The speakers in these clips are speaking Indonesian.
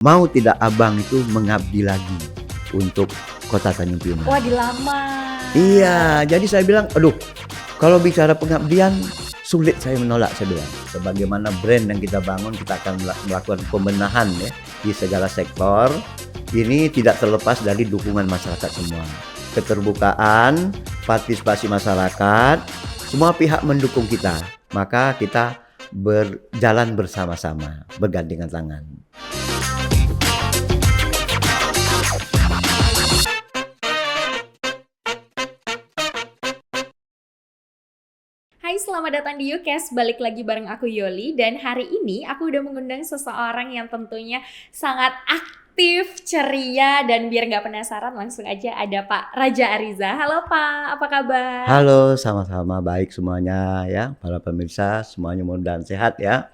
Mau tidak Abang itu mengabdi lagi untuk Kota Tanjung Pinang? Wah, dilamar. Iya, jadi saya bilang, aduh, kalau bicara pengabdian sulit saya menolak, saya bilang. Sebagaimana brand yang kita bangun, kita akan melakukan pembenahan ya di segala sektor. Ini tidak terlepas dari dukungan masyarakat semua. Keterbukaan, partisipasi masyarakat, semua pihak mendukung kita. Maka kita berjalan bersama-sama, bergandengan tangan. Hai, selamat datang di YouCast. Balik lagi bareng aku Yoli. Dan hari ini aku udah mengundang seseorang yang tentunya sangat aktif, ceria. Dan biar gak penasaran, langsung aja ada Pak Raja Ariza. Halo Pak, apa kabar? Halo, sama-sama baik semuanya ya. Para pemirsa semuanya mudah-mudahan sehat ya.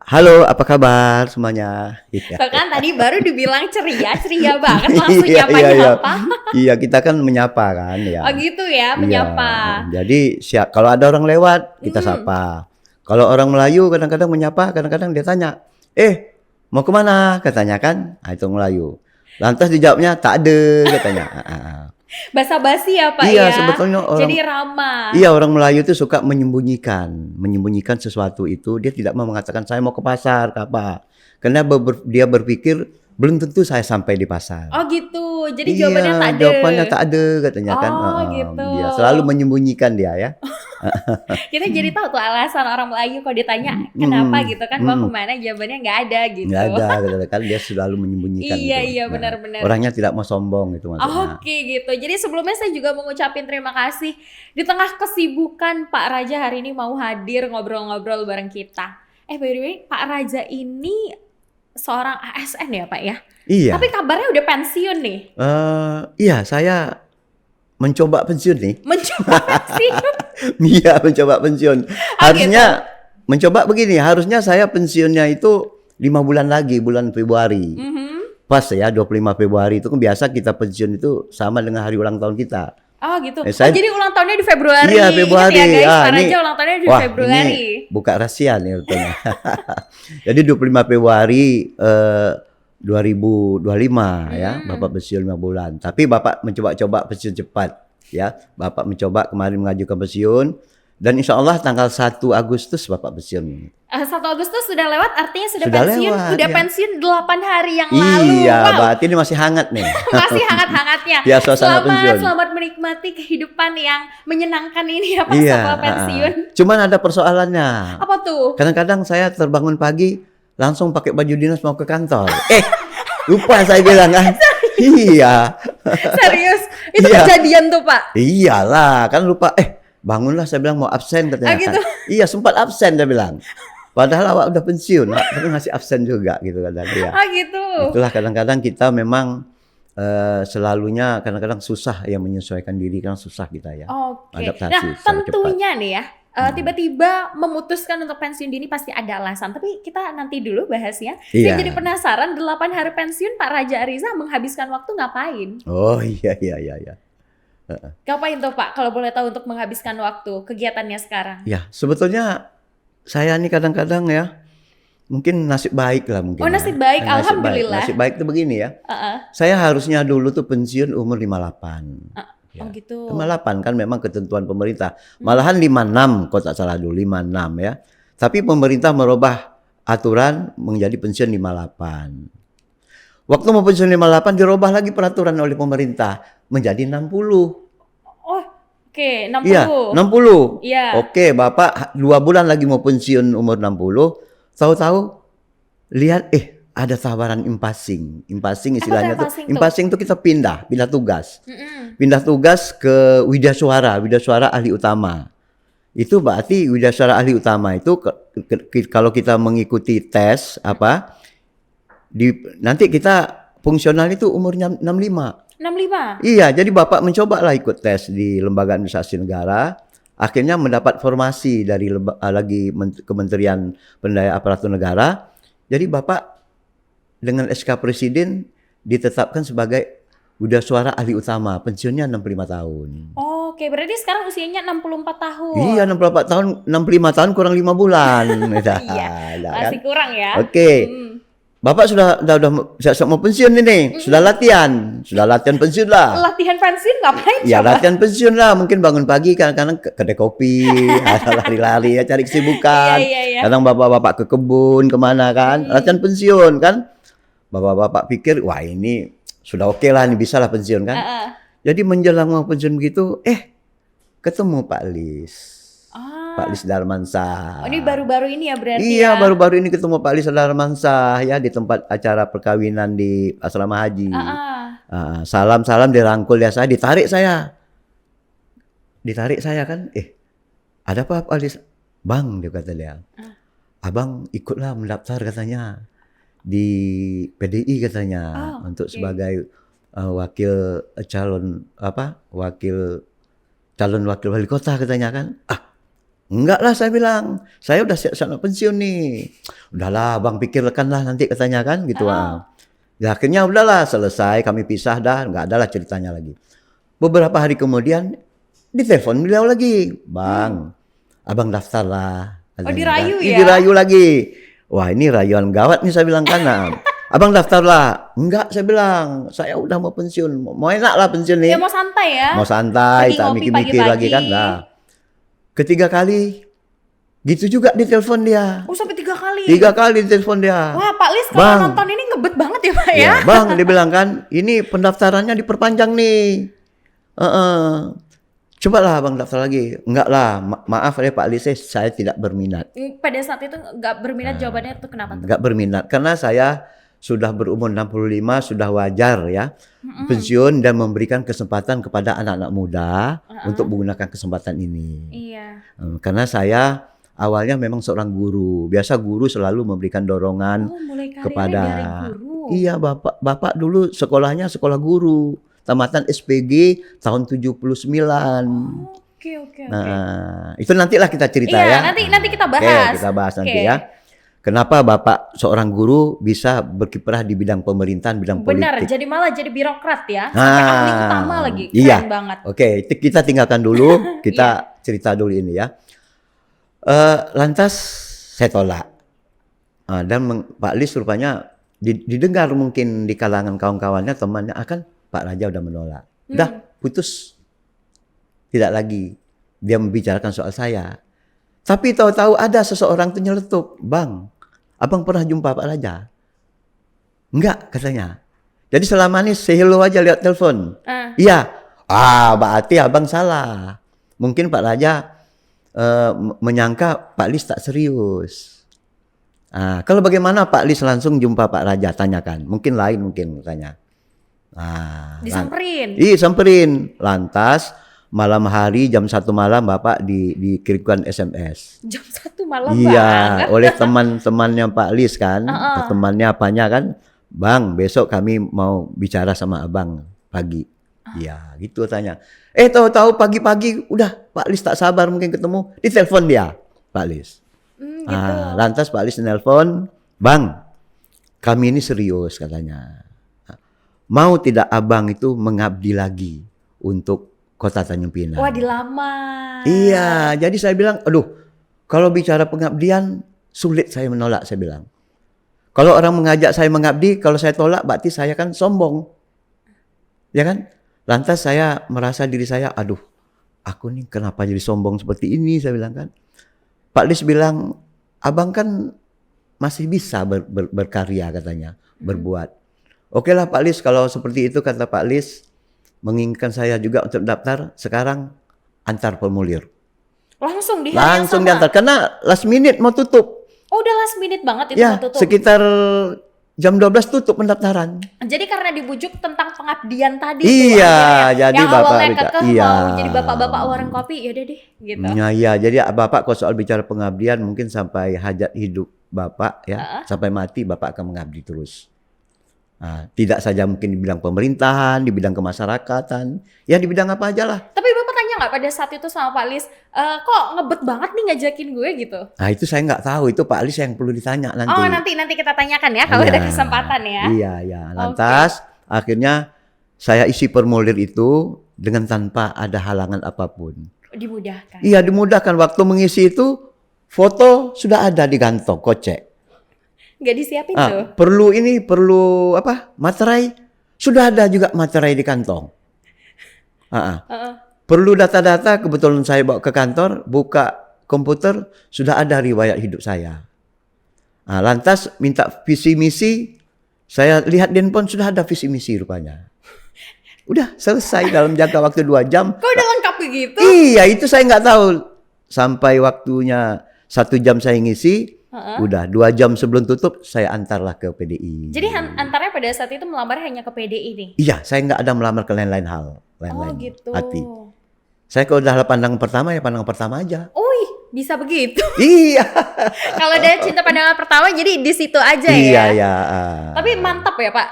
Halo, apa kabar semuanya? Tuh kan tadi baru dibilang ceria banget langsung nyapa-nyapa. Iya, kita kan menyapa kan ya. Oh gitu ya, menyapa. Iya, jadi kalau ada orang lewat kita sapa. Kalau orang Melayu kadang-kadang menyapa, kadang-kadang dia tanya, mau kemana? Katanya kan, itu Melayu. Lantas dijawabnya tak ada katanya. Basa-basi ya Pak Iya, ya. sebetulnya orang, jadi ramah. Iya, orang Melayu itu suka menyembunyikan sesuatu itu. Dia tidak mau mengatakan saya mau ke pasar, ke apa. Karena dia berpikir belum tentu saya sampai di pasar. Oh gitu, jadi Iya, jawabannya tak ada. jawabannya tak ada katanya kan. Oh gitu. Dia selalu menyembunyikan dia ya. Kita jadi tahu tuh alasan orang Melayu kalau ditanya kenapa gitu kan, mau kemana, jawabannya nggak ada gitu. Nggak ada kan, dia selalu menyembunyikan. Iya gitu. iya benar-benar. Orangnya tidak mau sombong itu maksudnya. Oke gitu. Jadi sebelumnya saya juga mau ngucapin terima kasih di tengah kesibukan Pak Raja hari ini mau hadir ngobrol-ngobrol bareng kita. By the way, Pak Raja ini seorang ASN ya Pak ya? Iya. Tapi kabarnya udah pensiun nih. Iya, saya mencoba pensiun nih. Mencoba pensiun? Iya, mencoba pensiun. Harusnya mencoba begini, harusnya saya pensiunnya itu 5 bulan lagi, bulan Februari. Pas ya, 25 Februari itu kan biasa kita pensiun itu sama dengan hari ulang tahun kita. Oh gitu. Jadi ulang tahunnya di Februari. Iya, Februari. Ingat ya guys, Pak Raja ulang tahunnya di Februari. Ini buka rahasia nih katanya. Jadi 25 Februari 2025 ya, Bapak pensiun 5 bulan. Tapi Bapak mencoba-coba pensiun cepat ya. Bapak mencoba kemarin mengajukan pensiun dan insya Allah tanggal 1 Agustus Bapak pensiun. 1 Agustus sudah lewat, artinya sudah pensiun. Lewat, udah ya. pensiun 8 hari yang lalu. Iya, berarti ini masih hangat nih. Masih hangat-hangatnya. Ya, suasana pensiun. Selamat menikmati kehidupan yang menyenangkan ini ya Pak setelah pensiun. Cuman ada persoalannya. Apa tuh? Kadang-kadang saya terbangun pagi langsung pakai baju dinas mau ke kantor. Lupa saya bilang kan. Iya. Serius? Itu kejadian tuh Pak? Iyalah, kan lupa. Bangunlah saya bilang mau absen katanya. Gitu? Iya, sempat absen dia bilang. Padahal awak udah pensiun, tapi masih absen juga gitu kadang ya. Gitu. Itulah kadang-kadang kita memang selalunya kadang-kadang susah ya menyesuaikan diri, kan susah kita ya. Oke. Adaptasi. Nah, tentunya nih ya. Tiba-tiba memutuskan untuk pensiun dini pasti ada alasan. Tapi kita nanti dulu bahasnya. Iya. Saya jadi penasaran 8 hari pensiun Pak Raja Ariza menghabiskan waktu ngapain? Oh iya. Ngapain tuh Pak kalau boleh tahu untuk menghabiskan waktu kegiatannya sekarang? Ya, sebetulnya saya nih kadang-kadang ya mungkin nasib baik lah mungkin. Oh, nasib baik, alhamdulillah. Nasib baik itu begini ya. Saya harusnya dulu tuh pensiun umur 58. Oh gitu. 58 kan memang ketentuan pemerintah. Malahan 56 kalau tak salah dulu 56 ya. Tapi pemerintah merubah aturan menjadi pensiun 58. Waktu mau pensiun 58 dirubah lagi peraturan oleh pemerintah menjadi 60. Oh, oke, 60. Iya, 60. Iya. Oke, Bapak 2 bulan lagi mau pensiun umur 60. Tahu-tahu lihat ada tawaran impasing. Impasing istilahnya tuh. Impasing itu kita pindah tugas. Pindah tugas ke Widya Suara ahli utama. Itu berarti Widya Suara ahli utama itu kalau kita mengikuti tes nanti kita fungsional itu umurnya 65. 65. Iya, jadi Bapak mencoba lah ikut tes di Lembaga Administrasi Negara. Akhirnya mendapat formasi dari Kementerian Pendaya Aparatur Negara. Jadi Bapak dengan SK Presiden ditetapkan sebagai Widya Suara ahli utama, pensiunnya 65 tahun. Oke, berarti sekarang usianya 64 tahun. Iya, 64 tahun, 65 tahun kurang 5 bulan. Iya, masih kurang ya. Oke. Bapak sudah siap-siap mau pensiun ini, sudah latihan pensiun lah. Latihan pensiun ngapain Ya coba? latihan pensiun lah, mungkin bangun pagi kadang-kadang ke kedai kopi, atau lari-lari ya cari kesibukan. Iya. Kadang bapak-bapak ke kebun kemana kan, latihan pensiun kan. Bapak-bapak pikir wah ini sudah oke lah, ini bisa lah pensiun kan. Jadi menjelang mau pensiun begitu, ketemu Pak Lis. Pak Lis Darmansyah. Oh, ini baru-baru ini ya berarti Iya, ya? baru-baru ini ketemu Pak Lis Darmansyah ya di tempat acara perkawinan di asrama haji. Salam-salam dirangkul ya ditarik saya kan. Ada apa Pak Lis? Bang, dia kata dia. Abang ikutlah mendaftar katanya di PDI katanya untuk sebagai wakil wakil wali kota katanya kan. Enggak lah saya bilang, saya udah siap-siap pensiun nih. Udahlah bang pikirkan lah nanti katanya kan gitu. Ya akhirnya udahlah selesai kami pisah dah, enggak ada lah ceritanya lagi. Beberapa hari kemudian ditelepon beliau lagi, bang, abang daftar lah. Oh dirayu ya? Dirayu lagi. Wah ini rayuan gawat nih saya bilang kan. Abang daftar lah. Enggak saya bilang, saya udah mau pensiun, mau enak lah pensiun nih. Ya mau santai ya? Mau santai, tak mikir-mikir lagi kan. Nah, ketiga kali gitu juga ditelepon dia. Oh sampai 3 kali? 3 kali ditelepon dia. Wah Pak Lis kalau nonton ini ngebet banget ya Pak ya? Ya bang, dia bilang kan, ini pendaftarannya diperpanjang nih. Coba lah bang daftar lagi. Enggak lah, maaf ya Pak Lis, saya tidak berminat. Pada saat itu nggak berminat, jawabannya tuh kenapa tuh? Enggak berminat, karena saya sudah berumur 65, sudah wajar ya pensiun dan memberikan kesempatan kepada anak-anak muda untuk menggunakan kesempatan ini. Iya. Karena saya awalnya memang seorang guru. Biasa guru selalu memberikan dorongan mulai kepada dari guru. Iya, Bapak dulu sekolahnya sekolah guru. Tamatan SPG tahun 79. Oke. Nah, itu nantilah kita cerita ya. Nanti kita bahas. Oke, kita bahas nanti ya. Kenapa Bapak seorang guru bisa berkiprah di bidang pemerintahan, bidang politik? Benar, jadi birokrat ya. Sampai ahli utama lagi. Keren iya. banget. Oke, kita tinggalkan dulu, kita cerita dulu ini ya. Lantas saya tolak. Dan Pak Lis rupanya didengar mungkin di kalangan kawan-kawannya, temannya, akan Pak Raja udah menolak. Udah putus. Tidak lagi dia membicarakan soal saya. Tapi tahu-tahu ada seseorang tuh nyeletuk, bang, abang pernah jumpa Pak Raja? Enggak katanya. Jadi selama ini say hello aja lihat telepon. Iya. Berarti abang salah. Mungkin Pak Raja menyangka Pak Lis tak serius. Kalau bagaimana Pak Lis langsung jumpa Pak Raja, tanyakan. Mungkin lain mungkin tanya. Disamperin. Iya samperin. Lantas malam hari jam 1 malam Bapak dikirimkan SMS. Jam 1 malam iya, banget. oleh teman-temannya Pak Lis kan. Temannya apanya kan. Bang, besok kami mau bicara sama abang pagi. Iya, gitu tanya. Tahu-tahu pagi-pagi udah Pak Lis tak sabar mungkin ketemu. Ditelepon dia, Pak Lis. Gitu. Lantas Pak Lis nelpon, bang, kami ini serius katanya. Mau tidak abang itu mengabdi lagi untuk Kota Tanjung Pinang. Wah, dilamar. Iya, jadi saya bilang, aduh, kalau bicara pengabdian sulit saya menolak, saya bilang. Kalau orang mengajak saya mengabdi, kalau saya tolak berarti saya kan sombong. Ya kan? Lantas saya merasa diri saya, aduh, aku nih kenapa jadi sombong seperti ini, saya bilang kan. Pak Lis bilang, abang kan masih bisa berkarya katanya, berbuat. Oke lah Pak Lis, kalau seperti itu kata Pak Lis, menginginkan saya juga untuk daftar, sekarang antar formulir. Langsung di hari yang Langsung sama? diantar, karena last minute mau tutup. Oh udah last minute banget itu Ya, mau tutup? sekitar jam 12 tutup pendaftaran. Jadi karena dibujuk tentang pengabdian tadi Iya, tuh, jadi yang Bapak awalnya bicara, kekeh iya. mau jadi bapak-bapak warung kopi, yaudah deh gitu. Iya, jadi Bapak kalau soal bicara pengabdian mungkin sampai hajat hidup Bapak ya, sampai mati Bapak akan mengabdi terus. Tidak saja mungkin di bidang pemerintahan, di bidang kemasyarakatan, ya di bidang apa aja lah. Tapi Bapak tanya nggak pada saat itu sama Pak Lis, kok ngebet banget nih ngajakin gue gitu? Nah itu saya nggak tahu, itu Pak Lis yang perlu ditanya nanti. Oh nanti kita tanyakan ya kalau ada kesempatan ya. Iya. Lantas akhirnya saya isi formulir itu dengan tanpa ada halangan apapun. Dimudahkan. Iya dimudahkan, waktu mengisi itu foto sudah ada di kantong kocek. Nggak disiapin tuh. Perlu apa? Materai. Sudah ada juga materai di kantong. Heeh. Perlu data-data, kebetulan saya bawa ke kantor, buka komputer, sudah ada riwayat hidup saya. Lantas minta visi misi, saya lihat di handphone sudah ada visi misi rupanya. Udah selesai dalam jangka waktu 2 jam. Kok udah lengkap begitu? Iya, itu saya nggak tahu. Sampai waktunya 1 jam saya ngisi, udah 2 jam sebelum tutup saya antarlah ke PDI. Jadi antaranya pada saat itu melamar hanya ke PDI nih? Iya, saya nggak ada melamar ke lain-lain hal. Lain-lain gitu. hati. Saya kalau udah pandangan pertama ya pandangan pertama aja. Bisa begitu. Iya. Kalau ada cinta pandangan pertama jadi di situ aja ya. Iya. Tapi mantap ya Pak,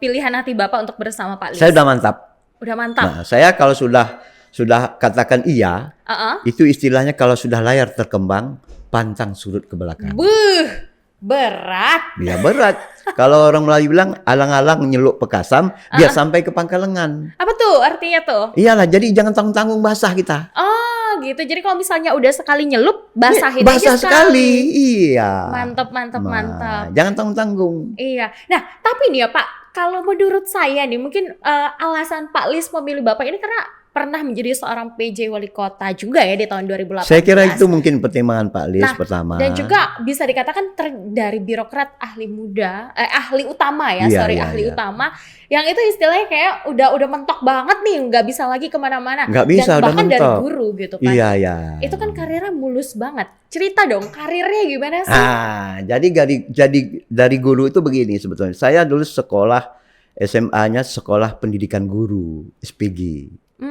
pilihan hati Bapak untuk bersama Pak Lis. Saya udah mantap. Udah mantap. Nah, saya kalau sudah katakan iya, itu istilahnya kalau sudah layar terkembang, pantang surut ke belakang. Berat. Ya berat. Kalau orang Melayu bilang alang-alang nyeluk pekasam, biar sampai ke pangkalengan. Apa tuh artinya tuh? Iyalah, jadi jangan tanggung-tanggung basah kita. Oh gitu. Jadi kalau misalnya udah sekali nyelup, basahin basah aja sekali. Iya. Mantap. Jangan tanggung-tanggung. Iya. Nah, tapi nih ya Pak, kalau menurut saya nih, mungkin alasan Pak Lis memilih Bapak ini karena pernah menjadi seorang PJ Wali Kota juga ya di tahun 2018. Saya kira itu mungkin pertimbangan Pak Lis pertama. Dan juga bisa dikatakan dari birokrat ahli utama ya, ahli utama. Yang itu istilahnya kayak udah mentok banget nih, nggak bisa lagi kemana-mana. Nggak bisa, dan bahkan udah dari mentok. guru gitu kan. Iya. Itu kan karirnya mulus banget. Cerita dong, karirnya gimana sih? Jadi dari guru itu begini sebetulnya. Saya dulu sekolah SMA-nya sekolah pendidikan guru, SPG.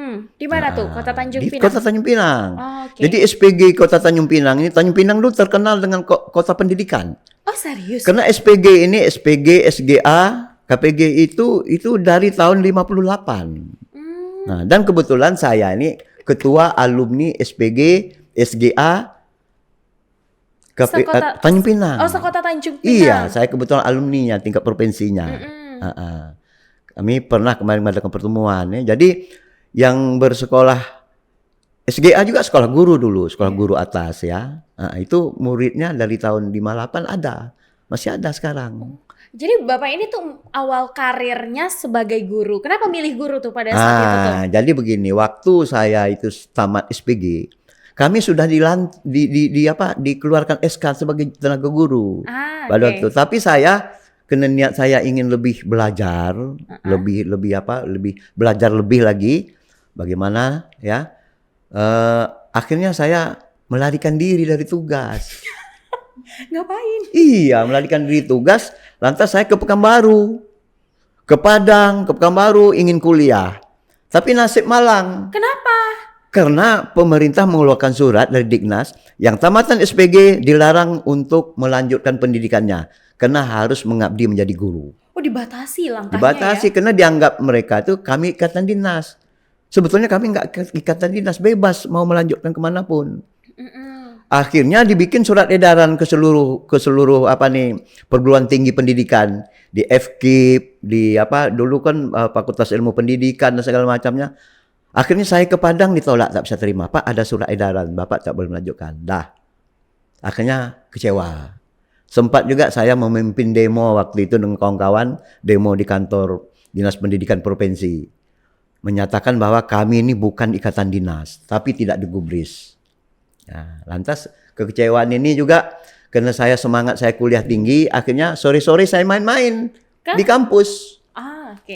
Di mana tuh? Kota Tanjung Di Pinang? Kota Tanjung Pinang. Okay. Jadi SPG Kota Tanjung Pinang ini, Tanjung Pinang dulu terkenal dengan kota pendidikan. Oh serius? Karena SPG ini, SPG, SGA, KPG itu dari tahun 58. Nah, dan kebetulan saya ini ketua alumni SPG, SGA, Tanjung Pinang. Oh, sekota Tanjung Pinang. Iya, saya kebetulan alumninya tingkat provinsinya. Kami pernah kemarin mengadakan pertemuan ya. Jadi yang bersekolah SGA juga sekolah guru dulu, sekolah guru atas ya. Itu muridnya dari tahun 58 ada, masih ada sekarang. Jadi Bapak ini tuh awal karirnya sebagai guru. Kenapa milih guru tuh pada saat itu tuh? Jadi begini, waktu saya itu tamat SPG, kami sudah dikeluarkan SK sebagai tenaga guru pada waktu. Tapi saya karena niat saya ingin lebih belajar, lebih belajar lebih lagi. Bagaimana ya? Akhirnya saya melarikan diri dari tugas. Ngapain? Iya, melarikan diri tugas. Lantas saya ke Pekanbaru, ke Padang, ke Pekanbaru ingin kuliah. Tapi nasib malang. Kenapa? Karena pemerintah mengeluarkan surat dari Dignas yang tamatan SPG dilarang untuk melanjutkan pendidikannya karena harus mengabdi menjadi guru. Oh, dibatasi langkahnya. Dibatasi karena dianggap mereka itu kami ikatan dinas. Sebetulnya kami nggak ikatan dinas, bebas mau melanjutkan kemanapun. Akhirnya dibikin surat edaran ke seluruh perguruan tinggi pendidikan, di FKIP, dulu kan Fakultas Ilmu Pendidikan dan segala macamnya. Akhirnya saya ke Padang ditolak, tak bisa terima. Pak, ada surat edaran, Bapak tak boleh melanjutkan. Akhirnya kecewa. Sempat juga saya memimpin demo waktu itu dengan kawan-kawan, demo di kantor Dinas Pendidikan Provinsi. Menyatakan bahwa kami ini bukan ikatan dinas, tapi tidak digubris. Nah, lantas kekecewaan ini juga karena saya semangat saya kuliah tinggi, akhirnya sore-sore saya main-main di kampus.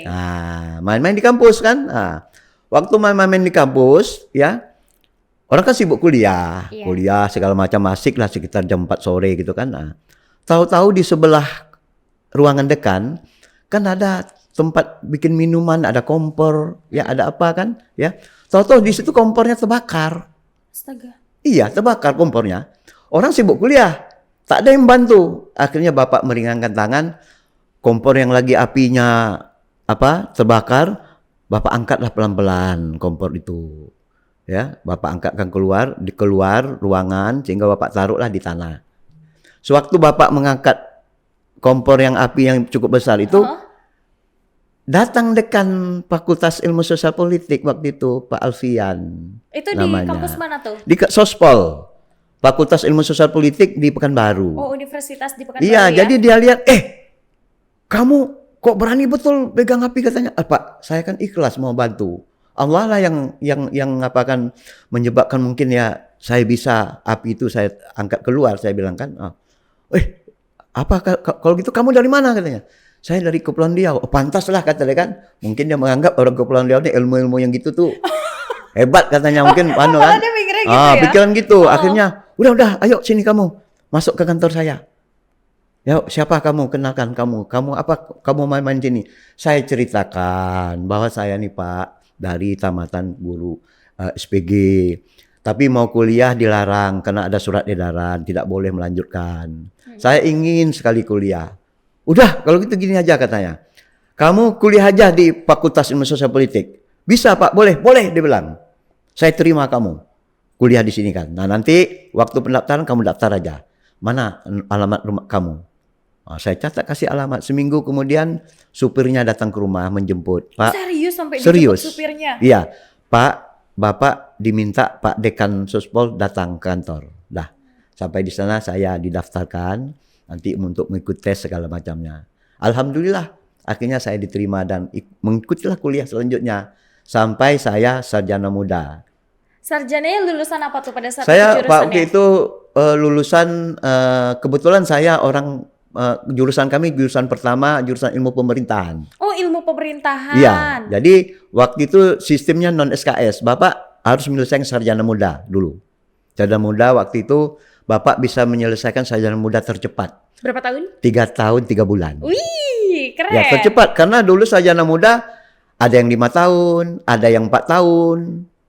Nah, main-main di kampus kan. Waktu main-main di kampus ya, orang kan sibuk kuliah, kuliah segala macam asik lah sekitar jam 4 sore gitu kan. Tahu-tahu di sebelah ruangan dekan kan ada tempat bikin minuman, ada kompor, ya ada apa kan, ya. Tahu-tahu di situ kompornya terbakar. Astaga. Iya, terbakar kompornya. Orang sibuk kuliah, tak ada yang bantu. Akhirnya Bapak meringankan tangan, kompor yang lagi apinya terbakar, Bapak angkatlah pelan-pelan kompor itu. Ya, Bapak angkatkan keluar ruangan sehingga Bapak taruhlah di tanah. Sewaktu Bapak mengangkat kompor yang api yang cukup besar itu, datang dekan Fakultas Ilmu Sosial Politik waktu itu, Pak Alfian. Itu namanya. di kampus mana tuh? Di Sospol. Fakultas Ilmu Sosial Politik di Pekanbaru. Oh, universitas di Pekanbaru Iya, ya? jadi dia lihat, kamu kok berani betul pegang api katanya. Pak, saya kan ikhlas mau bantu. Allah lah yang apa kan menyebabkan mungkin ya saya bisa api itu saya angkat keluar. Saya bilang kan, apa kalau gitu kamu dari mana katanya? Saya dari Kepulauan Riau. Oh, pantas lah kata dia kan. Mungkin dia menganggap orang Kepulauan Riau ini ilmu-ilmu yang gitu tuh hebat katanya mungkin kan. Dia pikirnya gitu ya? Pikiran gitu. Akhirnya udah ayo sini kamu masuk ke kantor saya. Ya, siapa kamu? Kenalkan kamu. Kamu apa? Kamu main-main sini. Saya ceritakan bahwa saya nih Pak dari tamatan guru SPG. Tapi mau kuliah dilarang karena ada surat edaran tidak boleh melanjutkan. Saya ingin sekali kuliah. Udah, kalau gitu gini aja katanya. Kamu kuliah aja di Fakultas Ilmu Sosial Politik. Bisa Pak, boleh dia bilang. Saya terima kamu kuliah di sini kan. Nah nanti waktu pendaftaran kamu daftar aja. Mana alamat rumah kamu? Saya catat kasih alamat. Seminggu kemudian supirnya datang ke rumah menjemput. Pak, serius sampai dijemput supirnya? Iya, Pak, Bapak diminta Pak Dekan Sospol datang ke kantor. Dah, sampai di sana saya didaftarkan nanti untuk mengikuti tes segala macamnya. Alhamdulillah, akhirnya saya diterima dan mengikutilah kuliah selanjutnya sampai saya sarjana muda. Sarjananya lulusan apa tuh pada saat saya itu Pak waktu itu lulusan kebetulan saya orang jurusan kami jurusan pertama jurusan ilmu pemerintahan. Oh, ilmu pemerintahan. Iya, jadi waktu itu sistemnya non SKS. Bapak harus menyelesaikan sarjana muda dulu. Sarjana muda waktu itu Bapak bisa menyelesaikan sarjana muda tercepat. Berapa tahun? 3 tahun 3 bulan. Wih, keren. Ya tercepat karena dulu sarjana muda ada yang 5 tahun, ada yang 4 tahun.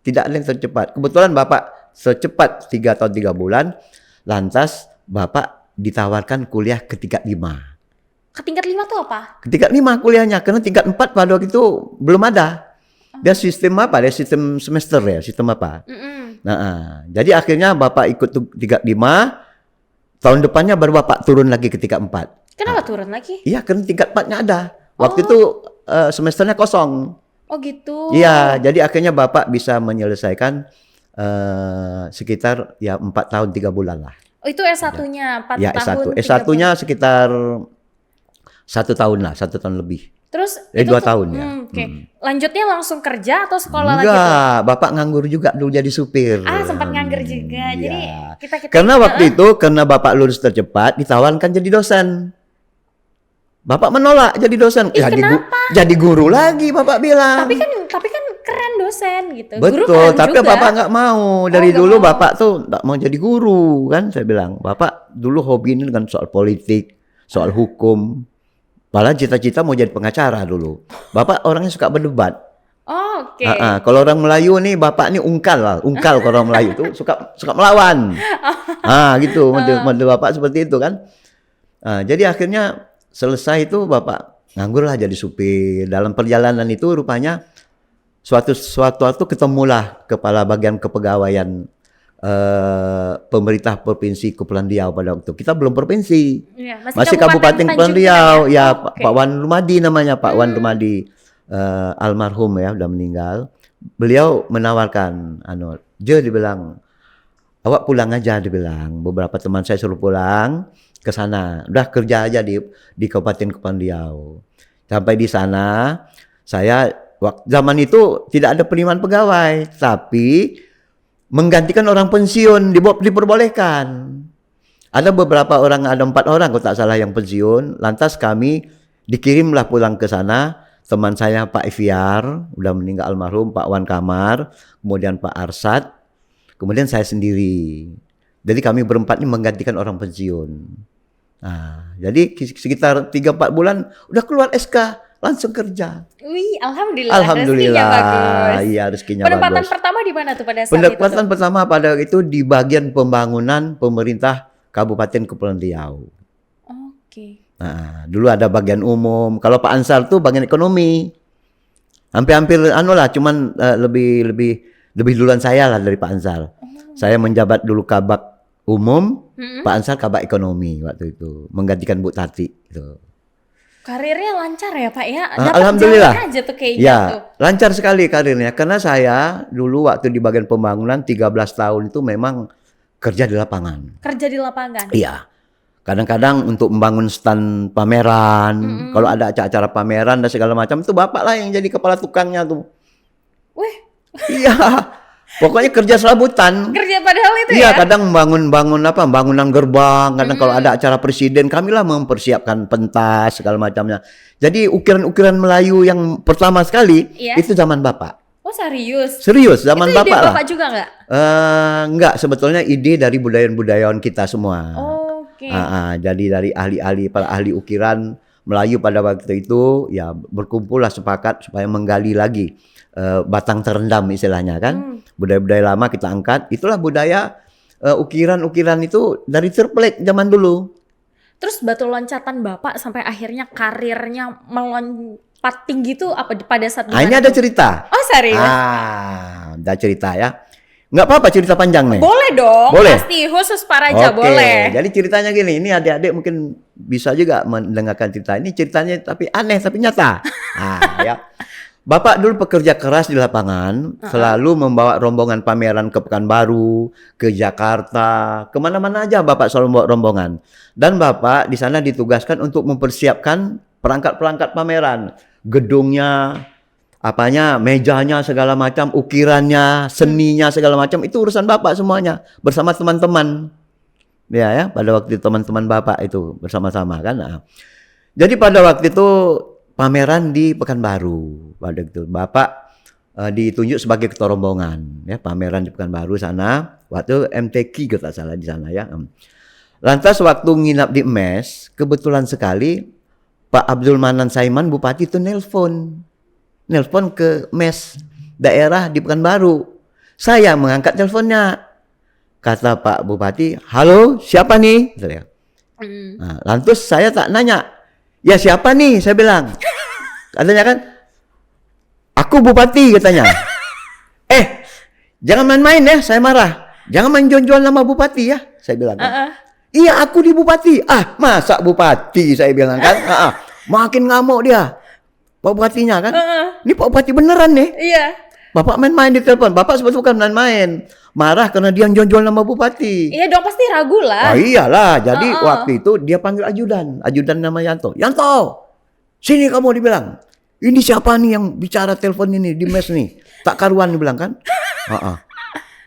Tidak ada yang tercepat. Kebetulan Bapak secepat 3 tahun 3 bulan. Lantas Bapak ditawarkan kuliah ke tingkat 5. Ke tingkat 5 tuh apa? Ke tingkat 5 kuliahnya. Karena tingkat 4 pada waktu itu belum ada. Dia sistem apa? Dia sistem semester ya? Sistem apa? Nah, jadi akhirnya Bapak ikut tingkat 5. Tahun depannya baru Bapak turun lagi ke tingkat 4. Kenapa turun lagi? Iya, karena tingkat 4-nya ada. Waktu itu semesternya kosong. Oh gitu. Iya, jadi akhirnya Bapak bisa menyelesaikan sekitar ya 4 tahun 3 bulan lah. Oh itu S1-nya 4 ya, tahun. S1. S1-nya sekitar 1 tahun lah, 1 tahun lebih. Terus 2 tahun ya. Oke. Lanjutnya langsung kerja atau sekolah lagi? Enggak, Bapak nganggur juga dulu jadi supir. Sempat nganggur juga. Jadi kita karena waktu itu karena Bapak lulus tercepat ditawarkan jadi dosen. Bapak menolak jadi dosen. Jadi guru lagi Bapak bilang. Tapi kan keren dosen gitu. Betul, guru keren tapi juga. Bapak nggak mau. Dari dulu Bapak tuh nggak mau jadi guru kan. Saya bilang, Bapak dulu hobi ini dengan soal politik, soal hukum. Malah cita-cita mau jadi pengacara dulu. Bapak orangnya suka berdebat. Oh, oke. Kalau orang Melayu nih Bapak nih ungkal kalau orang Melayu tuh suka melawan. Gitu. Menurut Bapak seperti itu kan. Jadi akhirnya selesai itu Bapak nganggur lah jadi supir. Dalam perjalanan itu rupanya suatu waktu ketemulah kepala bagian kepegawaian pemerintah provinsi Kepulauan Riau pada waktu. Kita belum provinsi. Ya, masih Kabupaten Kepulauan Riau. Ya, Pak Wan Rumadi namanya, Pak Wan Rumadi almarhum ya, udah meninggal. Beliau menawarkan dia dibilang, "Awak pulang aja," dibilang. Beberapa teman saya suruh pulang ke sana. Udah kerja aja di Kabupaten Kepulauan Riau. Sampai di sana, saya zaman itu tidak ada penerimaan pegawai, tapi menggantikan orang pensiun diperbolehkan. Ada beberapa orang, ada 4 orang kalau tak salah yang pensiun. Lantas kami dikirimlah pulang ke sana. Teman saya Pak Eviar, udah meninggal almarhum, Pak Wan Kamar, kemudian Pak Arsad, kemudian saya sendiri. Jadi kami berempat ini menggantikan orang pensiun. Jadi sekitar 3-4 bulan udah keluar SK, langsung kerja. Wih, alhamdulillah. Rezekinya bagus. Iya, rezekinya Penempatan bagus. pertama di mana tuh pada saat Penempatan itu? pertama pada itu di bagian pembangunan pemerintah Kabupaten Kepulauan Riau. Oke. Dulu ada bagian umum. Kalau Pak Ansar tuh bagian ekonomi. Hampir-hampir cuman lebih duluan saya lah dari Pak Ansar. Saya menjabat dulu kabak umum, Pak Ansar kabak ekonomi waktu itu, menggantikan Bu Tati gitu. Karirnya lancar ya Pak ya? Alhamdulillah. Aja tuh kayaknya tuh. Lancar sekali karirnya karena saya dulu waktu di bagian pembangunan 13 tahun itu memang kerja di lapangan. Kerja di lapangan. Iya. Kadang-kadang untuk membangun stand pameran, kalau ada acara-acara pameran dan segala macam itu bapak lah yang jadi kepala tukangnya tuh. Weh, Iya. Pokoknya kerja serabutan. kerja padahal itu Iya, ya. kadang bangunan gerbang, kadang kalau ada acara presiden kamilah mempersiapkan pentas segala macamnya. Jadi ukiran-ukiran Melayu yang pertama sekali Iya. itu zaman bapak. Oh serius? Serius, zaman Itu ide bapak lah. bapak juga nggak? Enggak, sebetulnya ide dari budayawan-budayawan kita semua. Oke. Jadi dari ahli-ahli, para ahli ukiran Melayu pada waktu itu ya berkumpullah sepakat supaya menggali lagi batang terendam istilahnya kan. Budaya-budaya lama kita angkat. Itulah budaya ukiran-ukiran itu dari Terplek zaman dulu. Terus batu loncatan bapak sampai akhirnya karirnya melompat tinggi tuh apa pada saat Ini gimana ada tuh? cerita. Oh serius? Ada cerita ya. Nggak apa-apa cerita panjang nih. Boleh dong. Boleh? Pasti khusus para Raja Oke, boleh. jadi ceritanya gini, ini adik-adik mungkin bisa juga mendengarkan cerita ini, ceritanya tapi aneh tapi nyata. Ya. Bapak dulu pekerja keras di lapangan, selalu membawa rombongan pameran ke Pekanbaru, ke Jakarta, kemana-mana aja Bapak selalu membawa rombongan. Dan Bapak di sana ditugaskan untuk mempersiapkan perangkat-perangkat pameran, gedungnya, apanya, mejanya segala macam, ukirannya, seninya segala macam itu urusan Bapak semuanya bersama teman-teman. Ya, pada waktu itu teman-teman Bapak itu bersama-sama kan. Nah. Jadi pada waktu itu pameran di Pekanbaru. Pada itu Bapak ditunjuk sebagai ketua rombongan ya, pameran di Pekanbaru sana. Waktu MTQ kita salah di sana ya. Lantas waktu nginap di mes, kebetulan sekali Pak Abdul Manan Saiman Bupati itu nelpon ke mes daerah di Pekanbaru. Saya mengangkat teleponnya. Kata Pak Bupati, "Halo, siapa nih?" Nah, lantas saya tak nanya, "Ya siapa nih?" Saya bilang. Katanya kan, "Aku Bupati," katanya. Jangan main-main ya, saya marah. "Jangan main jual-jual nama Bupati ya," saya bilang kan. "Iya, aku di Bupati." "Masa Bupati?" saya bilang kan. Makin ngamuk dia. Pak Bupatinya kan. Ini Pak Bupati beneran nih. Iya. Bapak main-main di telepon. Bapak sebetulnya bukan main-main. Marah karena dia jual-jual nama Bupati. Iya dong pasti ragu lah. Iyalah. Jadi waktu itu dia panggil ajudan. Ajudan nama Yanto. "Yanto, sini kamu," dibilang. "Ini siapa nih yang bicara telepon ini di mes nih? Tak karuan," dibilang kan.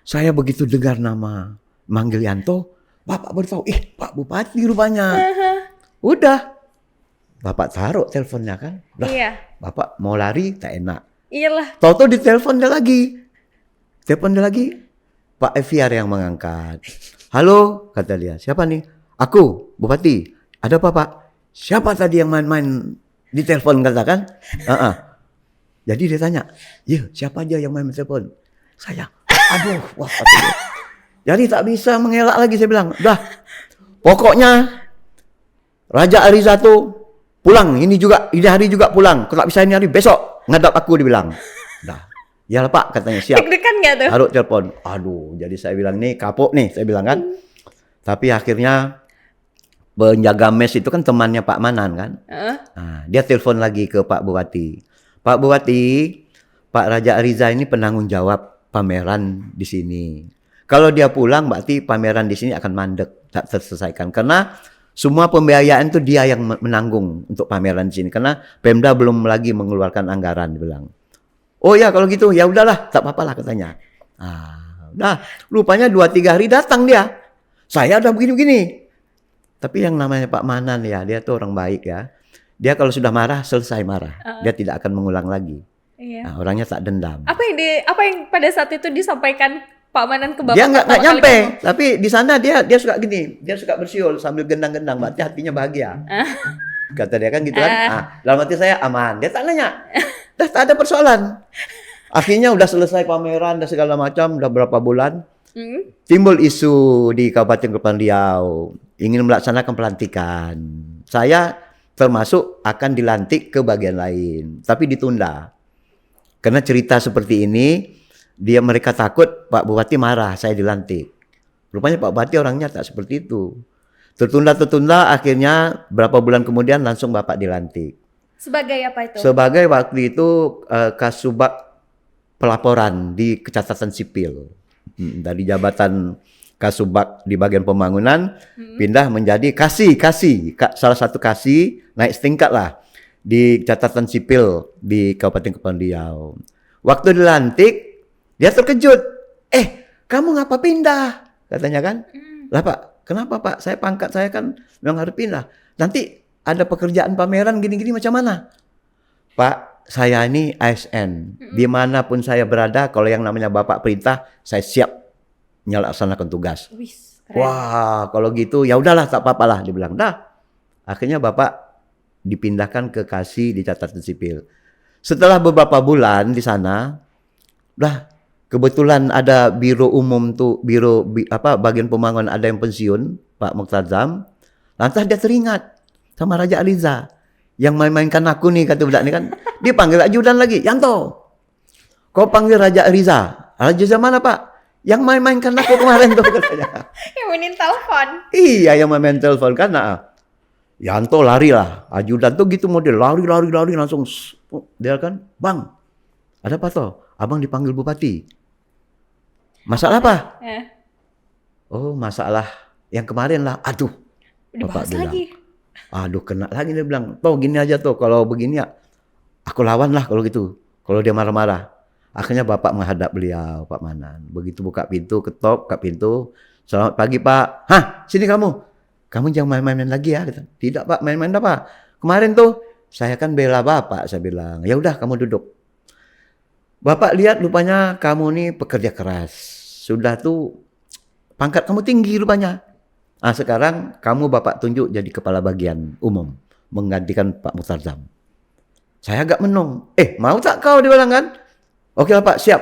Saya begitu dengar nama manggil Yanto, Bapak baru tahu, Pak Bupati rupanya. Udah. Bapak taruh teleponnya kan. Iya. Bapak mau lari tak enak. Iyalah. Tahu-tahu ditelepon dia lagi. Pak Eviar yang mengangkat. "Halo," kata dia. "Siapa nih?" "Aku, Bupati." "Ada apa, Pak?" "Siapa tadi yang main-main di telepon?" katakan. Jadi dia tanya, "Ya, siapa aja yang main telepon?" Saya, aduh, wah. Jadi tak bisa mengelak lagi, saya bilang, "Udah, pokoknya Raja Ariza tuh pulang, ini hari juga pulang. Kalau tak bisa ini hari, besok ngadap aku," dibilang. Dah. "Ya Pak," katanya, "siap." Deg-degan gak tuh? Taruh telepon. Aduh, jadi saya bilang nih kapok nih, saya bilang kan. Tapi akhirnya penjaga mes itu kan temannya Pak Manan kan. Dia telepon lagi ke Pak Bupati. "Pak Bupati, Pak Raja Ariza ini penanggung jawab pameran di sini. Kalau dia pulang berarti pameran di sini akan mandek, tak terselesaikan. Karena semua pembiayaan itu dia yang menanggung untuk pameran di sini. Karena Pemda belum lagi mengeluarkan anggaran," dia bilang. "Oh ya kalau gitu ya udahlah, tak apa-apa lah," katanya. Udah, rupanya 2-3 hari datang dia. Saya udah begini-begini. Tapi yang namanya Pak Manan ya, dia tuh orang baik ya. Dia kalau sudah marah, selesai marah. Dia tidak akan mengulang lagi. Iya. Orangnya tak dendam. Apa yang pada saat itu disampaikan Pak Manan ke Bapak? Dia nggak pertama kali nyampe, ketemu? tapi di sana dia suka gini, dia suka bersiul sambil gendang-gendang, berarti hatinya bahagia. Kata dia kan gitu kan. Dalam hati saya aman. Dia tak nanya. Dah tak ada persoalan. Akhirnya udah selesai pameran dan segala macam, udah berapa bulan. Timbul isu di Kabupaten Kepulauan Riau ingin melaksanakan pelantikan. Saya termasuk akan dilantik ke bagian lain, tapi ditunda. Karena cerita seperti ini, mereka takut Pak Bupati marah saya dilantik. Rupanya Pak Bupati orangnya tak seperti itu. Tertunda, akhirnya berapa bulan kemudian langsung Bapak dilantik. Sebagai apa itu? Sebagai waktu itu Kasubag pelaporan di Kecatatan Sipil. Dari jabatan Kasubag di bagian pembangunan, pindah menjadi salah satu kasih, naik setingkat lah di catatan sipil di Kabupaten Kepulauan Riau. Waktu dilantik, dia terkejut. Kamu ngapa pindah? Katanya kan. Lah Pak, kenapa Pak? Pangkat saya kan memang harus pindah. Nanti ada pekerjaan pameran gini-gini macam mana? Pak, saya ini ASN. Dimanapun saya berada, kalau yang namanya Bapak perintah, saya siap melaksanakan tugas. Keren. Wah, kalau gitu ya udahlah tak apa-apalah, dia bilang. Dah. Akhirnya Bapak dipindahkan ke kasih di catatan sipil. Setelah beberapa bulan di sana, kebetulan ada biro umum tuh, bagian pembangunan ada yang pensiun, Pak Muktazam. Lantas dia teringat sama Raja Aliza yang main-mainkan aku nih, kata budak ini kan. Dia panggil ajudan lagi, Yanto, kau panggil Raja Aliza. Raja mana Pak? Yang main-mainkan aku kemarin tuh, katanya. Yang mainin telepon. Iya, yang main telepon kan. Yanto lari lah. Ajudan tuh gitu model, lari langsung. Dia kan, Bang, ada apa toh? Abang dipanggil Bupati. Masalah apa? Oh, masalah yang kemarin lah. Aduh, Bapak bilang lagi. Aduh, kena lagi, dia bilang. Toh gini aja tuh, kalau begini ya aku lawan lah kalau gitu. Kalau dia marah-marah. Akhirnya Bapak menghadap beliau, Pak Manan. Begitu buka pintu, ketok, buka pintu. Selamat pagi Pak. Hah, sini kamu. Kamu jangan main-main lagi ya. Tidak Pak, main-main apa? Kemarin tuh saya kan bela Bapak, saya bilang. Ya udah kamu duduk. Bapak lihat rupanya kamu nih pekerja keras. Sudah tuh pangkat kamu tinggi rupanya. Sekarang kamu Bapak tunjuk jadi kepala bagian umum. Menggantikan Pak Muktazam. Saya agak menung. Mau tak kau, dia bilang kan? Oke lah Pak, siap.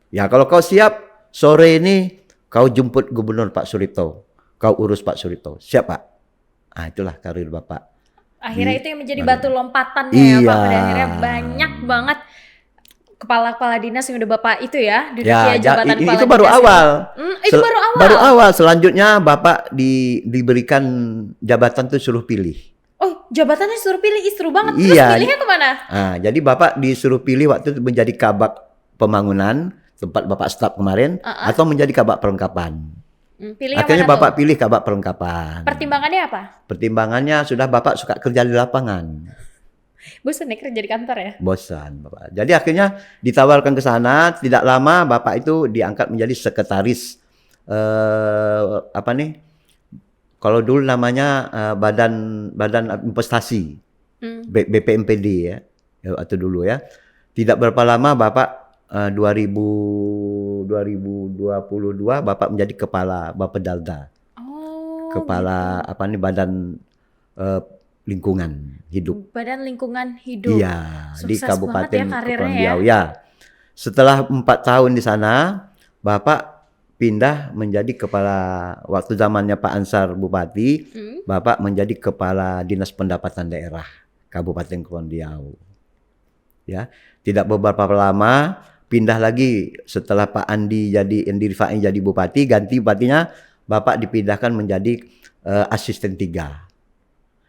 Ya kalau kau siap, sore ini kau jemput Gubernur Pak Suripto. Kau urus Pak Suripto. Siap Pak. Itulah karir Bapak. Akhirnya itu yang menjadi batu lompatannya ya Pak. Pada akhirnya banyak banget kepala-kepala dinas yang udah Bapak itu ya. Duduk ya jabatan kepala itu baru dinas awal. Itu baru awal? Baru awal. Selanjutnya Bapak diberikan jabatan tuh suruh pilih. Oh, jabatannya suruh pilih. Seru banget. Terus pilihnya kemana? Jadi Bapak disuruh pilih waktu itu menjadi kabak pembangunan, tempat Bapak staf kemarin, atau menjadi kabak perlengkapan. Akhirnya Bapak pilih kabak perlengkapan. Pertimbangannya apa? Pertimbangannya sudah Bapak suka kerja di lapangan. Bosan ya kerja di kantor ya? Bosan Bapak. Jadi akhirnya ditawarkan ke sana, tidak lama Bapak itu diangkat menjadi sekretaris kalau dulu namanya badan investasi. BPMPD ya. Atau dulu ya. Tidak berapa lama Bapak 2022 Bapak menjadi kepala Bapedalda. Kepala gitu. Badan lingkungan hidup. Badan lingkungan hidup. Iya, di Kabupaten Kepulauan ya. Riau ya. Setelah 4 tahun di sana, Bapak pindah menjadi kepala, waktu zamannya Pak Ansar Bupati, Bapak menjadi kepala Dinas Pendapatan Daerah Kabupaten Kepulauan Riau. Ya, tidak beberapa lama pindah lagi setelah Pak Andi Rifai jadi bupati, ganti bupatinya Bapak dipindahkan menjadi asisten 3.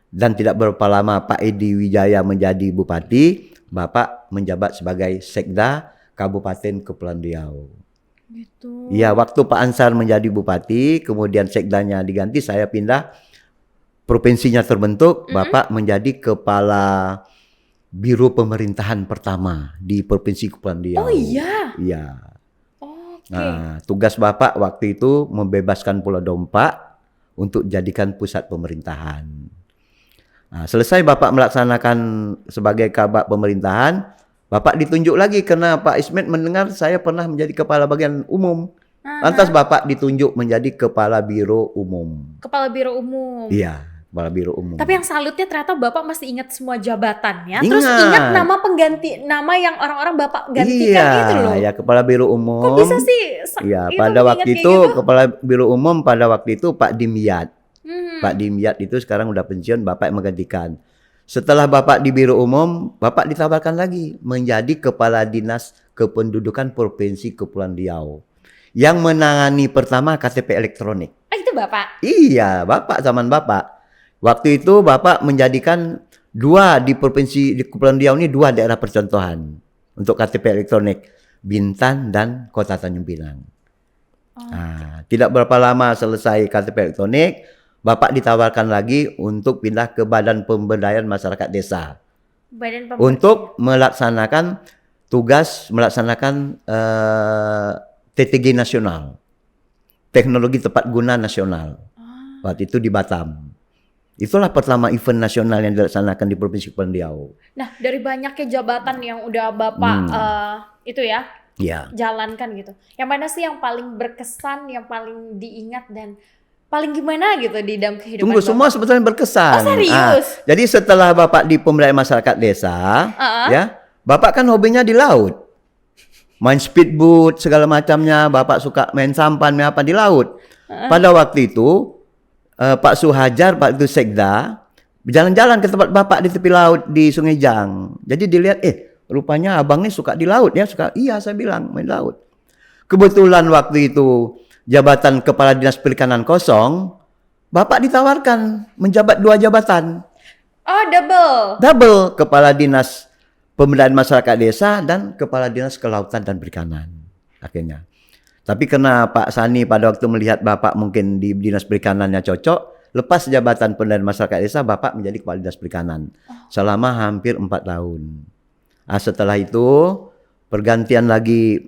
Dan tidak berapa lama Pak Edi Wijaya menjadi bupati, Bapak menjabat sebagai Sekda Kabupaten Kepulauan Riau. Gitu. Ya, waktu Pak Ansar menjadi bupati, kemudian Sekdanya diganti, saya pindah, provinsinya terbentuk, Bapak menjadi kepala Biro Pemerintahan pertama di Provinsi Kepulauan Riau. Oh iya? Iya. Nah, tugas Bapak waktu itu membebaskan Pulau Dompa untuk jadikan pusat pemerintahan. Nah, selesai Bapak melaksanakan sebagai kabak pemerintahan, Bapak ditunjuk lagi karena Pak Ismet mendengar saya pernah menjadi kepala bagian umum. Lantas Bapak ditunjuk menjadi kepala biro umum. Kepala biro umum. Iya, kepala biro umum. Tapi yang salutnya ternyata Bapak masih ingat semua jabatannya. Terus ingat nama pengganti, nama yang orang-orang Bapak gantikan itu loh. Iya, kepala biro umum. Kok bisa sih? Iya, pada waktu itu kepala biro umum pada waktu itu Pak Dimyat. Pak Dimyat itu sekarang udah pensiun, Bapak yang menggantikan. Setelah Bapak di Biro Umum, Bapak ditawarkan lagi menjadi Kepala Dinas Kependudukan Provinsi Kepulauan Riau. Yang menangani pertama KTP elektronik. Itu Bapak? Iya, Bapak, zaman Bapak. Waktu itu Bapak menjadikan 2 di Provinsi di Kepulauan Riau ini 2 daerah percontohan untuk KTP elektronik. Bintan dan Kota Tanjung Pinang. Nah, tidak berapa lama selesai KTP elektronik, Bapak ditawarkan lagi untuk pindah ke Badan Pemberdayaan Masyarakat Desa Badan untuk melaksanakan tugas melaksanakan TTG nasional, teknologi tepat guna nasional. Waktu itu di Batam. Itulah pertama event nasional yang dilaksanakan di Provinsi Kepulauan Riau. Nah, dari banyaknya jabatan yang udah Bapak itu ya, Iya. jalankan gitu. Yang mana sih yang paling berkesan, yang paling diingat dan paling gimana gitu di dalam kehidupan Tunggu, Bapak? semua sebetulnya berkesan. Oh, serius? Jadi setelah Bapak di Pemberdayaan Masyarakat Desa, ya, Bapak kan hobinya di laut. Main speedboat segala macamnya, Bapak suka main sampan, main apa di laut. Pada waktu itu Pak Suhajar, Pak itu Sekda, jalan-jalan ke tempat Bapak di tepi laut di Sungai Jang. Jadi dilihat, rupanya abang ini suka di laut ya, suka. Iya, saya bilang main laut. Kebetulan waktu itu jabatan Kepala Dinas Perikanan kosong, Bapak ditawarkan menjabat 2 jabatan. Oh, double. Double, Kepala Dinas Pemberdayaan Masyarakat Desa dan Kepala Dinas Kelautan dan Perikanan. Akhirnya. Tapi karena Pak Sani pada waktu melihat Bapak mungkin di Dinas Perikanannya cocok, lepas jabatan Pemberdayaan Masyarakat Desa, Bapak menjadi Kepala Dinas Perikanan selama hampir 4 tahun. Nah, setelah itu pergantian lagi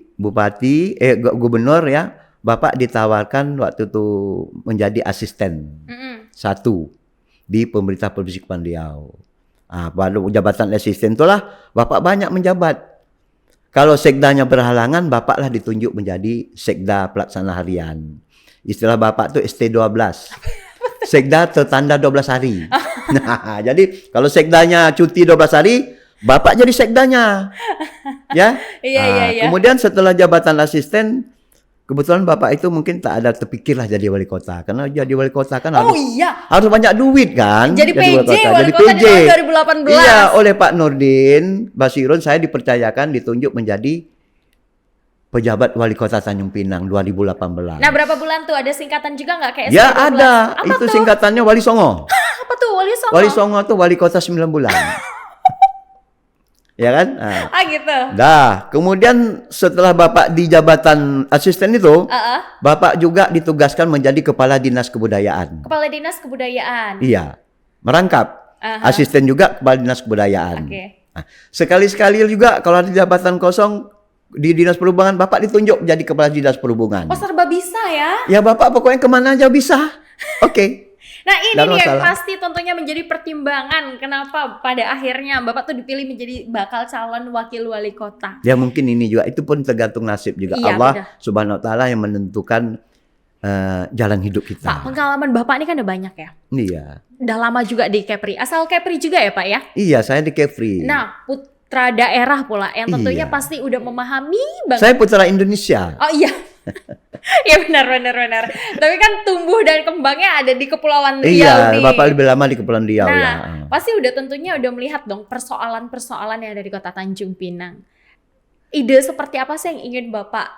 gubernur ya, Bapak ditawarkan waktu itu menjadi asisten 1 di pemerintah Provinsi Kepulauan Riau. Pada jabatan asisten itulah Bapak banyak menjabat. Kalau sekdanya berhalangan, Bapaklah ditunjuk menjadi sekda pelaksana harian. Istilah Bapak tuh ST12. Sekda tertanda 12 hari. Nah, jadi kalau sekdanya cuti 12 hari, Bapak jadi sekdanya. Ya. Iya. Kemudian setelah jabatan asisten, kebetulan Bapak itu mungkin tak ada terpikirlah jadi wali kota. Karena jadi wali kota kan harus banyak duit kan. Jadi PJ, wali jadi kota PJ. di tahun 2018. Iya, oleh Pak Nurdin Basirun saya dipercayakan ditunjuk menjadi pejabat wali kota Tanjung Pinang 2018. Nah, berapa bulan tuh? Ada singkatan juga nggak kayak Ya ST12? ada, Apa itu tuh? singkatannya Wali Songo. Apa tuh Wali Songo? Wali Songo tuh wali kota 9 bulan. Ya kan? Gitu. Kemudian setelah Bapak di jabatan asisten itu, Bapak juga ditugaskan menjadi Kepala Dinas Kebudayaan. Kepala Dinas Kebudayaan. Iya, merangkap. Asisten juga Kepala Dinas Kebudayaan. Nah, sekali-sekali juga kalau ada jabatan kosong di Dinas Perhubungan, Bapak ditunjuk jadi Kepala Dinas Perhubungan. Oh, serba bisa ya? Ya Bapak pokoknya kemana aja bisa. Oke. Nah, ini Nggak nih yang masalah. pasti tentunya menjadi pertimbangan kenapa pada akhirnya Bapak tuh dipilih menjadi bakal calon wakil wali kota. Ya mungkin ini juga, itu pun tergantung nasib juga. Iya, Allah benar. Subhanahu Wa Taala yang menentukan jalan hidup kita. Pak, pengalaman Bapak ini kan udah banyak ya? Iya. Udah lama juga di Kepri. Asal Kepri juga ya Pak ya? Iya, saya di Kepri. Nah, putra daerah pula yang tentunya Iya. pasti udah memahami banget. Saya putra Indonesia. Oh iya. Ya benar. Tapi kan tumbuh dan kembangnya ada di Kepulauan Riau Iya, nih. Bapak lebih lama di Kepulauan Riau Nah, ya. pasti udah tentunya udah melihat dong persoalan-persoalan yang ada di Kota Tanjung Pinang. Ide seperti apa sih yang ingin Bapak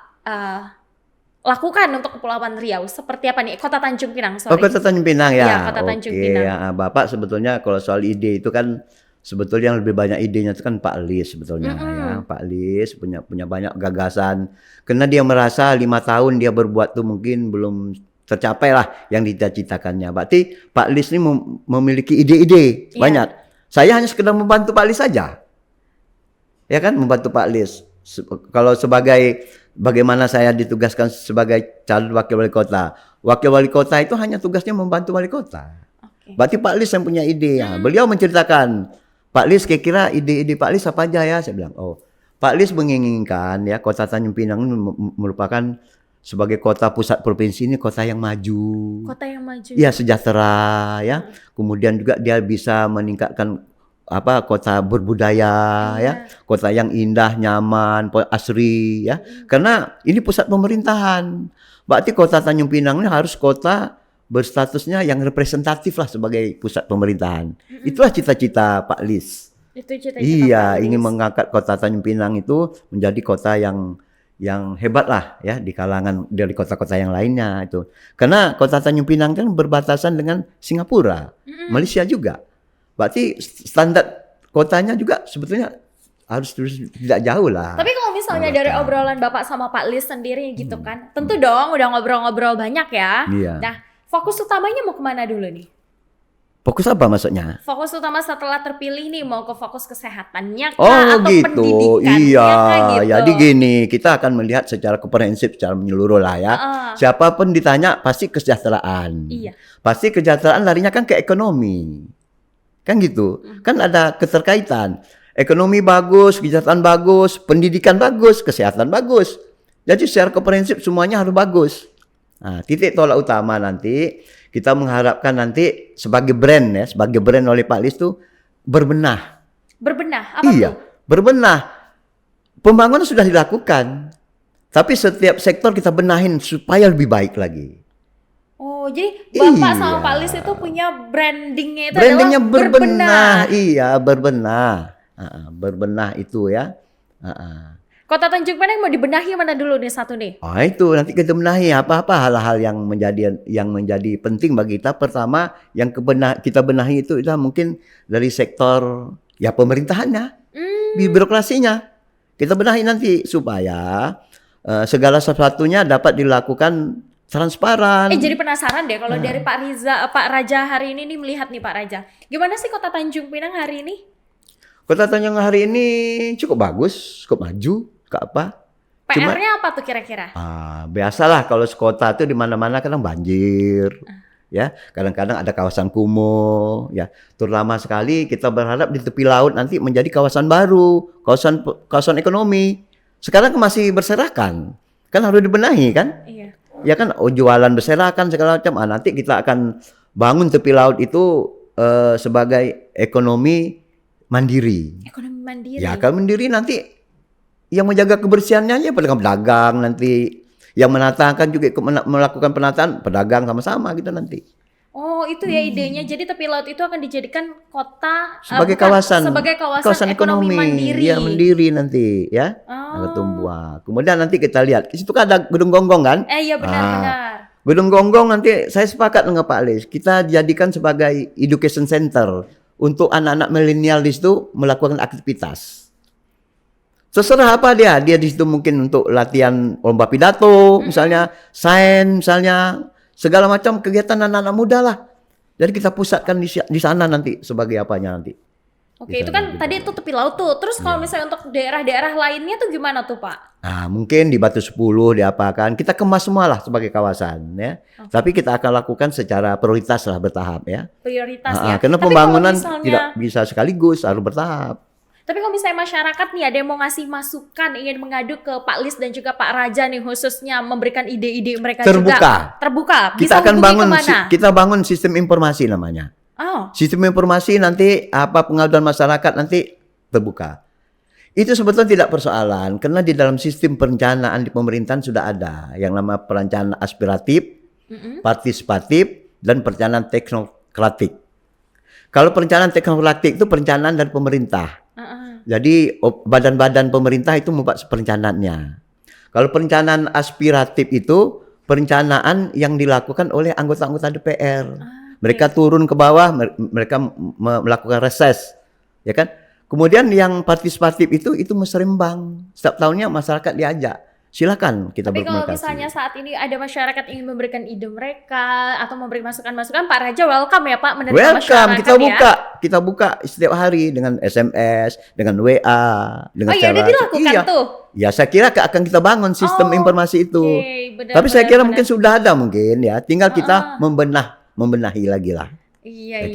lakukan untuk Kepulauan Riau? Seperti apa nih? Kota Tanjung Pinang, sorry. Oh, Kota Tanjung Pinang ya. Iya, Kota Tanjung Pinang. Ya, Bapak sebetulnya kalau soal ide itu kan sebetulnya yang lebih banyak idenya itu kan Pak Lis sebetulnya ya. Pak Lis punya banyak gagasan. Karena dia merasa 5 tahun dia berbuat tuh mungkin belum tercapai lah yang dicita-citakannya. Berarti Pak Lis ini memiliki ide-ide banyak. Saya hanya sekedar membantu Pak Lis saja. Ya kan, membantu Pak Lis. Kalau sebagai bagaimana saya ditugaskan sebagai calon wakil wali kota. Wakil wali kota itu hanya tugasnya membantu wali kota. Berarti Pak Lis yang punya ide ya. Beliau menceritakan, Pak Lis kira-kira ide-ide Pak Lis apa aja ya? Saya bilang, Pak Lis menginginkan ya Kota Tanjung Pinang ini merupakan sebagai kota pusat provinsi ini kota yang maju. Kota yang maju. Ya, sejahtera ya. Kemudian juga dia bisa meningkatkan kota berbudaya ya, kota yang indah, nyaman, asri ya. Karena ini pusat pemerintahan. Berarti Kota Tanjung Pinang ini harus kota berstatusnya yang representatif lah sebagai pusat pemerintahan. Itulah cita-cita Pak Lis. Itu cita-cita Iya, Pak Lis. ingin mengangkat Kota Tanjung Pinang itu menjadi kota yang hebat lah ya di kalangan dari kota-kota yang lainnya itu. Karena Kota Tanjung Pinang kan berbatasan dengan Singapura, Malaysia juga. Berarti standar kotanya juga sebetulnya harus tidak jauh lah. Tapi kalau misalnya dari obrolan Bapak sama Pak Lis sendiri gitu kan, tentu dong udah ngobrol-ngobrol banyak ya. Iya. Nah, fokus utamanya mau kemana dulu nih? Fokus apa maksudnya? Fokus utama setelah terpilih nih, mau ke fokus kesehatannya kah? Oh atau gitu, pendidikannya iya. kah gitu? Jadi gini, kita akan melihat secara komprehensif, secara menyeluruh lah ya. Siapapun ditanya pasti kesejahteraan. Iya. Pasti kesejahteraan larinya kan ke ekonomi. Kan gitu. Kan ada keterkaitan. Ekonomi bagus, kesejahteraan bagus, pendidikan bagus, kesehatan bagus. Jadi secara komprehensif semuanya harus bagus. Nah, titik tolak utama nanti kita mengharapkan nanti sebagai brand oleh Pak Lis itu berbenah. Berbenah, apa Iya, tuh? berbenah. Pembangunan sudah dilakukan, tapi setiap sektor kita benahin supaya lebih baik lagi. Oh, jadi Bapak sama Iya. Pak Lis itu punya brandingnya itu Brandingnya adalah berbenah, iya berbenah. Berbenah itu ya. Kota Tanjung Pinang mau dibenahi mana dulu nih satu nih? Ah itu nanti kita benahi apa-apa hal-hal yang menjadi penting bagi kita. Pertama yang kita benahi itu adalah mungkin dari sektor ya pemerintahannya, birokrasinya. Kita benahi nanti supaya segala sesuatunya dapat dilakukan transparan. Jadi penasaran deh kalau dari Pak Raja hari ini nih melihat nih Pak Raja. Gimana sih Kota Tanjung Pinang hari ini? Kota Tanjung hari ini cukup bagus, cukup maju, ke apa? PR-nya apa tuh kira-kira? Biasalah kalau sekota itu di mana-mana kadang banjir. Ya, kadang-kadang ada kawasan kumuh, ya. Terutama sekali kita berharap di tepi laut nanti menjadi kawasan baru, kawasan ekonomi. Sekarang masih berserakan. Kan harus dibenahi kan? Iya. Ya kan jualan berserakan segala macam. Nanti kita akan bangun tepi laut itu sebagai ekonomi mandiri. Ekonomi mandiri. Ya, kalau mandiri nanti yang menjaga kebersihannya ya pedagang nanti. Yang menatakan juga melakukan penataan pedagang sama-sama gitu nanti. Oh, itu ya idenya. Jadi tepi laut itu akan dijadikan kota sebagai kawasan ekonomi mandiri. Ya, mandiri nanti ya. Tumbuh. Kemudian nanti kita lihat di situ kan ada Gedung Gonggong kan? Iya benar-benar. Gedung Gonggong nanti saya sepakat dengan Pak Lis. Kita jadikan sebagai education center untuk anak-anak milenial di situ melakukan aktivitas. Terserah apa dia di situ mungkin untuk latihan lomba pidato, misalnya sains, misalnya segala macam kegiatan anak-anak muda lah. Jadi kita pusatkan di sana nanti sebagai apanya nanti. Oke, itu kan tadi itu tepi laut tuh. Terus kalau misalnya untuk daerah-daerah lainnya tuh gimana tuh Pak? Mungkin di Batu 10 diapakan, kita kemas semua lah sebagai kawasan ya. Tapi kita akan lakukan secara prioritas lah bertahap ya. Prioritas ya. Karena pembangunan tidak bisa sekaligus, harus bertahap. Tapi kalau misalnya masyarakat nih ada yang mau ngasih masukan, ingin mengadu ke Pak Lis dan juga Pak Raja nih khususnya memberikan ide-ide mereka juga terbuka. Kita akan bangun sistem informasi namanya. Sistem informasi nanti apa pengaduan masyarakat nanti terbuka. Itu sebetulnya tidak persoalan karena di dalam sistem perencanaan di pemerintahan sudah ada yang nama perencanaan aspiratif, partisipatif dan perencanaan teknokratik. Kalau perencanaan teknokratik itu perencanaan dari pemerintah. Jadi badan-badan pemerintah itu membuat perencanaannya. Kalau perencanaan aspiratif itu perencanaan yang dilakukan oleh anggota-anggota DPR. Mereka turun ke bawah, mereka melakukan reses, ya kan? Kemudian yang partisipatif itu musrembang. Setiap tahunnya masyarakat diajak. Silakan kita berkomunikasi. Tapi kalau misalnya saat ini ada masyarakat ingin memberikan ide mereka atau memberi masukan-masukan, Pak Raja welcome ya Pak menerima masyarakat. Kita buka setiap hari dengan SMS, dengan WA, dengan udah dilakukan tuh. Ya saya kira akan kita bangun sistem informasi itu. Tapi saya kira mungkin sudah ada mungkin ya. Tinggal kita membenahi lagi lah. Iya.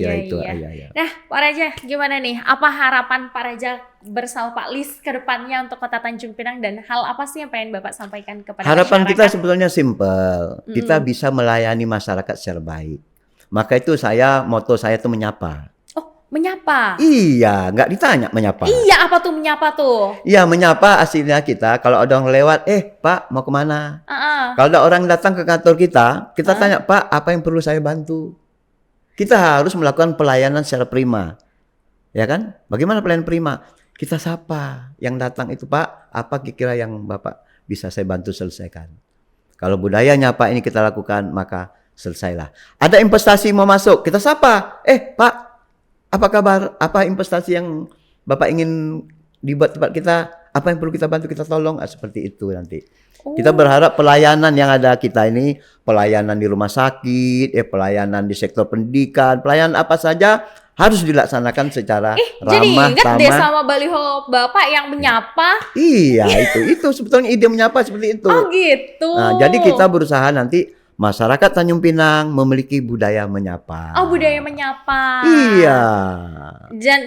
Nah, Pak Raja gimana nih? Apa harapan Pak Raja bersama Pak Lis ke depannya untuk Kota Tanjung Pinang dan hal apa sih yang pengen Bapak sampaikan kepada harapan masyarakat? Kita sebetulnya simpel. Kita bisa melayani masyarakat secara baik. Maka itu moto saya itu menyapa. Oh, menyapa? Iya, nggak ditanya menyapa. Iya, apa tuh menyapa tuh? Iya, menyapa aslinya kita. Kalau ada orang lewat, Pak mau kemana? Kalau ada orang datang ke kantor kita tanya, Pak apa yang perlu saya bantu? Kita harus melakukan pelayanan secara prima. Ya kan? Bagaimana pelayanan prima? Kita sapa yang datang itu, Pak, apa kira-kira yang Bapak bisa saya bantu selesaikan? Kalau budayanya Pak ini kita lakukan, maka selesailah. Ada investasi mau masuk, kita sapa. Pak, apa kabar? Apa investasi yang Bapak ingin dibuat tempat kita? Apa yang perlu kita bantu, kita tolong, seperti itu nanti. Oh. Kita berharap pelayanan yang ada kita ini, pelayanan di rumah sakit, pelayanan di sektor pendidikan, pelayanan apa saja harus dilaksanakan secara Jadi ramah, ingat deh tamah. sama baliho Bapak yang menyapa. Iya, itu sebetulnya ide menyapa seperti itu. Oh gitu. Nah, jadi kita berusaha nanti masyarakat Tanjung Pinang memiliki budaya menyapa. Oh, budaya menyapa. Iya.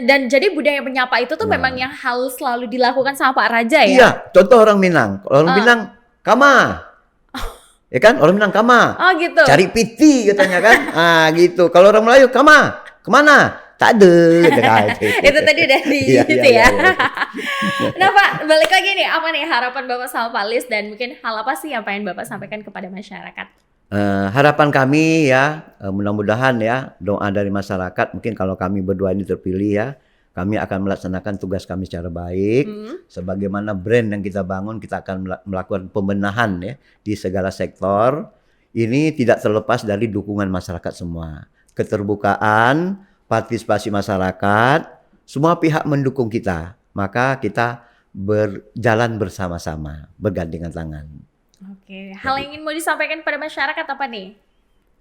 Dan jadi budaya menyapa itu tuh memang yang harus selalu dilakukan sama Pak Raja ya? Iya, contoh orang Minang. Kalau orang Minang, kama. Ya kan? Orang Minang kama. Oh gitu. Cari piti katanya kan. Gitu. Kalau orang Melayu kama. Kemana? Tak ada. Itu tadi udah di Iya, gitu iya, ya. iya. Nah Pak, balik lagi nih, apa nih harapan Bapak sama Pak Lis dan mungkin hal apa sih yang pengen Bapak sampaikan kepada masyarakat? Harapan kami ya, mudah-mudahan ya doa dari masyarakat, mungkin kalau kami berdua ini terpilih ya, kami akan melaksanakan tugas kami secara baik. Sebagaimana brand yang kita bangun, kita akan melakukan pembenahan ya di segala sektor. Ini tidak terlepas dari dukungan masyarakat semua. Keterbukaan, partisipasi masyarakat, semua pihak mendukung kita. Maka kita berjalan bersama-sama, bergandengan tangan. Oke, hal yang ingin mau disampaikan pada masyarakat apa nih?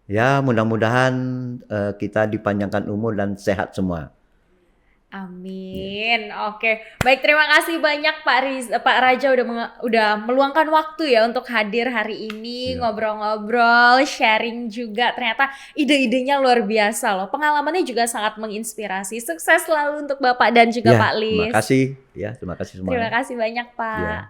Ya, mudah-mudahan kita dipanjangkan umur dan sehat semua. Amin. Oke, baik, terima kasih banyak Pak Raja udah meluangkan waktu ya untuk hadir hari ini, ngobrol-ngobrol, sharing juga. Ternyata ide-idenya luar biasa loh. Pengalamannya juga sangat menginspirasi. Sukses selalu untuk Bapak dan juga Pak Lis. Terima kasih ya, terima kasih semua. Terima kasih banyak Pak. Ya.